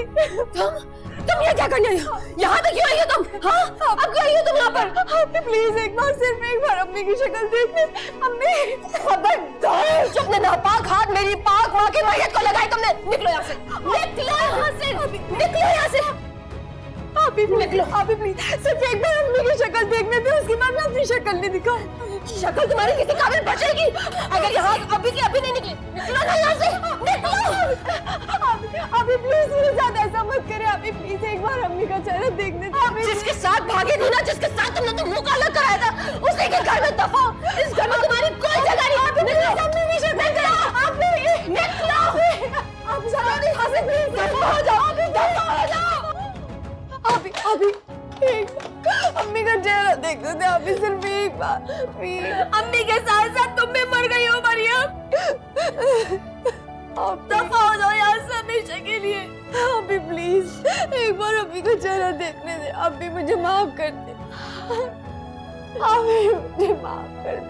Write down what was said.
तुम ये क्या करने आई हो? यहाँ पे क्यों आई हो तुम? हाँ, अब क्यों आई हो तुम यहाँ पर? अम्मी प्लीज एक बार, सिर्फ एक बार अम्मी की शक्ल देखने। अम्मी खबरदार! तुमने नापाक हाथ मेरी पाक माँ की मैयत को लगाई तुमने। निकलो यहाँ से, निकलो यहाँ से, निकलो यहाँ से। अभी निकलो, अभी प्लीज सिर्फ एक बार अम्मी की शक्ल देखने दे, उसके बाद मैं अपनी शक्ल नहीं दिखाऊं। शक्ल तुम्हारी किसी काबिल बचेगी अगर यहाँ अभी की अभी नहीं निकली। निकलो ना यहाँ से, निकलो। अभी प्लीज मेरे साथ ऐसा मत करे। अभी प्लीज एक बार अम्मी का चेहरा देखने दे। जिसके साथ भागे थी ना, जिसके साथ तुमने तो मुंह काला कराया था, उसी के घर में दफा। इस घर में तुम्हारी कोई जगह नहीं। निकलो, अम्मी की शक्ल निकलो, निकलो। आप जल्दी यहाँ से प्लीज दफा हो जाओ, दफा हो जाओ। अभी अम्मी का चेहरा देखने दे। अभी सिर्फ एक बार प्लीज। अम्मी के साथ साथ तुम भी मर गई हो मरियम। आप दफा हो जाओ यहाँ से हमेशा के लिए। अभी प्लीज एक बार अम्मी का चेहरा देखने दे। अभी मुझे माफ कर दे। अभी मुझे माफ कर दे।